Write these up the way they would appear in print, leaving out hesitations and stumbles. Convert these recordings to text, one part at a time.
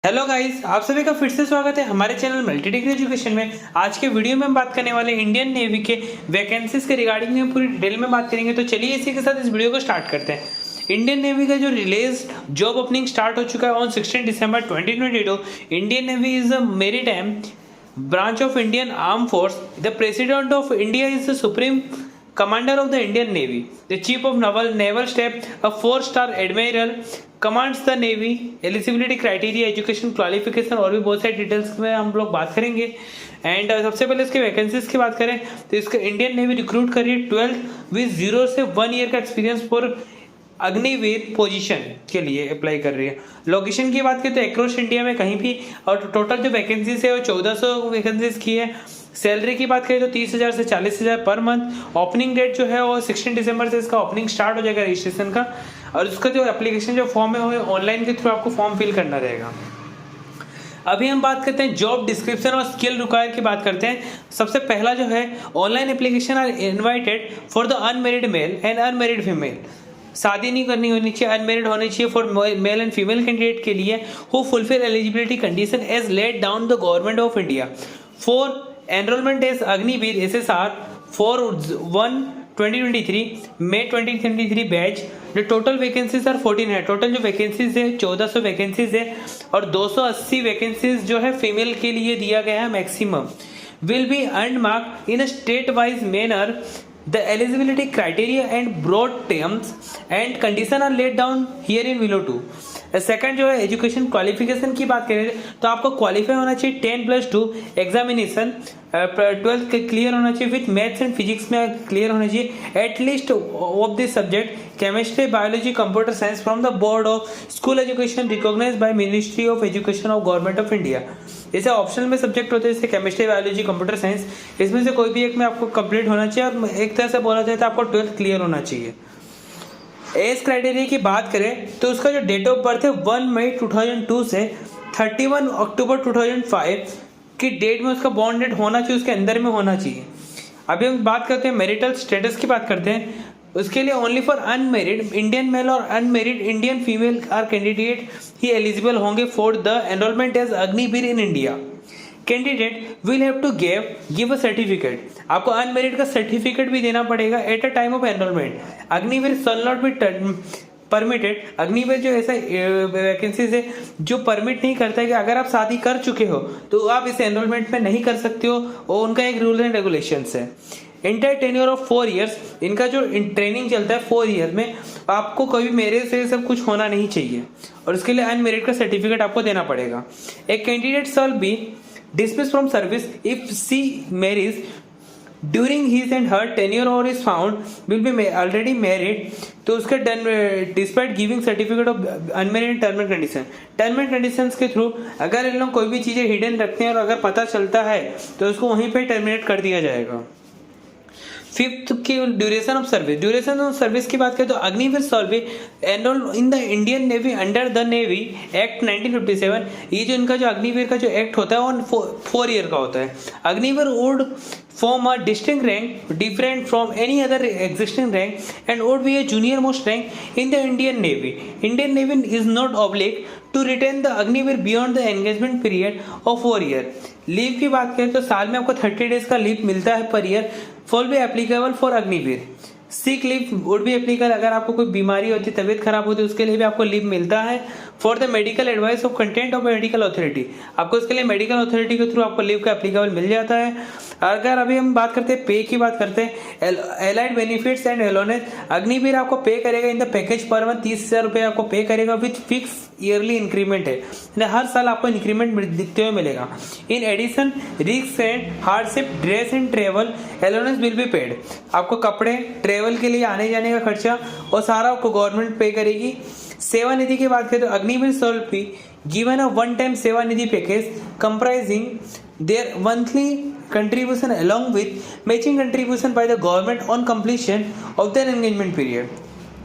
Hello guys, आप सभी का फिर से स्वागत है हमारे चैनल मल्टी डिग्री एजुकेशन में। आज के वीडियो में हम बात करने वाले इंडियन नेवी के वैकेंसीज के रिगार्डिंग में पूरी डिटेल में बात करेंगे। तो चलिए इसी के साथ इस वीडियो को स्टार्ट करते हैं। इंडियन नेवी का जो रिलीज जॉब ओपनिंग स्टार्ट हो चुका है on 16 December 2022। Indian navy is a maritime branch of Indian Armed Force. The President of India is the Supreme Commander of the Indian Navy. The Chief of Naval Staff, a 4-star admiral, commands the Navy. Eligibility criteria, education qualification और भी बहुत सारी details में हम लोग बात करेंगे। And सबसे पहले इसके वैकेंसीज की बात करें तो इसका इंडियन नेवी रिक्रूट कर रही है 12 विद 0 से 1 ईयर का एक्सपीरियंस फॉर अग्निवीर पोजीशन के लिए अप्लाई कर रही है। लोकेशन की बात करें तो अक्रॉस इंडिया में कहीं भी, और टोटल जो वैकेंसीज है वो 1400 वैकेंसीज की है। सैलरी की बात करें तो 30,000 से 40,000 पर मंथ। ओपनिंग डेट जो है वो 16 दिसंबर से इसका ओपनिंग स्टार्ट हो जाएगा रजिस्ट्रेशन का, और उसका जो एप्लीकेशन जो फॉर्म है वो ऑनलाइन के थ्रू आपको फॉर्म फिल करना रहेगा। अभी हम बात करते हैं जॉब डिस्क्रिप्शन और स्किल रिक्वायर की बात करते हैं। सबसे पहला जो है online application are invited for the unmarried male and unmarried female. शादी नहीं करनी होनी चाहिए, अनमेरिड होनी चाहिए for male and female candidate के लिए who fulfil eligibility condition as laid down the government of India for enrolment as Agniveer SSR for 1/2023 May 2023 batch. जो टोटल वैकेंसीज आर 14 है। टोटल जो वैकेंसीज है 1400 वैकेंसीज है और 280 वैकेंसीज जो है फीमेल के लिए दिया गया है maximum. Will be unmarked in a state wise manner. The eligibility criteria and broad terms and condition are laid down herein below too. Second जो है एजुकेशन क्वालिफिकेशन की बात करें तो आपको क्वालिफाई होना चाहिए 10+2 एग्जामिनेशन, 12th क्लियर होना चाहिए विथ मैथ्स एंड फिजिक्स में क्लियर होना चाहिए at least of this subject chemistry biology computer science from the board of school education recognised by ministry of education of government of India. जैसे optional में subject होते हैं जैसे केमिस्ट्री बायोलॉजी कंप्यूटर साइंस, इसमें से कोई भी एक में आपको कंप्लीट होना चाहिए और एक तरह से बोला जाए तो आपको 12th क्लियर होना चाहिए। एज क्राइटेरिया की बात करें तो उसका जो डेट ऑफ बर्थ है 1 मई 2002 से 31 अक्टूबर 2005 की डेट में उसका बॉर्न डेट होना चाहिए, उसके अंदर में होना चाहिए। अभी हम बात करते हैं मैरिटल स्टेटस की बात करते हैं। उसके लिए only for unmarried Indian male और unmarried Indian female are candidate ही एलिजिबल होंगे for the enrolment as Agniveer in India. Candidate will have to give a certificate. आपको अनमेरिड का सर्टिफिकेट भी देना पड़ेगा at a time of enrolment. Agniveer shall not be permitted. Agniveer जो ऐसा वैकेंसीज है जो परमिट नहीं करता है कि अगर आप शादी कर चुके हो तो आप इस एनरोलमेंट में नहीं कर सकते हो, और उनका एक रूल एंड रेगुलेशंस है। इंटर टेन्योर ऑफ 4 ईयर्स, इनका जो ट्रेनिंग चलता है 4 ईयर में आपको कभी मेरे से सब कुछ होना नहीं चाहिए, और उसके लिए अनमेरिड का सर्टिफिकेट आपको देना पड़ेगा। A candidate shall be dismissed from service if she marries during his and her tenure or is found will be already married तो उसका despite giving certificate of unmarried term and condition. Term and conditions के through अगर इन लोग कोई भी चीजें hidden रखते हैं और अगर पता चलता है तो उसको वहीं पे टर्मिनेट कर दिया जाएगा। फिफ्थ की duration of service. Duration of service की बात करें तो Agniveer shall B enrol in the Indian navy under the navy act 1957। ये जो इनका जो अग्निवीर का जो एक्ट होता है वो 4 ईयर का होता है। Agniveer would form a distinct rank different from any other existing rank and would be a junior most rank in the Indian Navy. Indian Navy is not obliged to retain the Agniveer beyond the engagement period of 4 year. Leave की बात करें तो साल में आपको 30 days का leave मिलता है per year, for be applicable for Agniveer. Sick leave would भी एप्लीकेबल, अगर आपको कोई बीमारी होती है, तबीयत खराब होती है, उसके लिए भी आपको लीव मिलता है। For the medical advice of content of medical authority, आपको इसके लिए मेडिकल अथॉरिटी के थ्रू आपको लीव का एप्लीकेबल मिल जाता है। अगर अभी हम बात करते हैं पे की बात करते हैं, एलाइड बेनिफिट्स एंड एलोनेस, अग्निवीर आपको पे करेगा in the package per month 30,000 रुपये आपको पे करेगा विथ फिक्स ईयरली इंक्रीमेंट है, हर साल आपको इंक्रीमेंट दिखते हुए मिलेगा। In addition risk and hardship dress and travel allowance will be paid. आपको कपड़े ट्रेवल के लिए आने जाने का खर्चा और सारा आपको गवर्नमेंट पे करेगी। सेवा निधि की बात करें तो Agniveer shall be given a one time Seva Nidhi package comprising their monthly contribution along with matching contribution by the government on completion of their engagement period।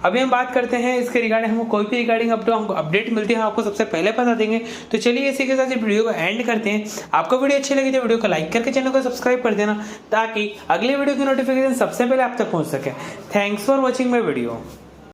अभी हम बात करते हैं इसके रिगार्डिंग, हमको कोई भी रिगार्डिंग हमको अपडेट मिलती है आपको सबसे पहले बता देंगे। तो चलिए इसी के साथ इस वीडियो को एंड करते हैं। आपको वीडियो अच्छी लगी तो वीडियो को लाइक करके चैनल को सब्सक्राइब कर देना ताकि अगले वीडियो की नोटिफिकेशन सबसे पहले आप तक पहुंच सके। Thanks for watching my video.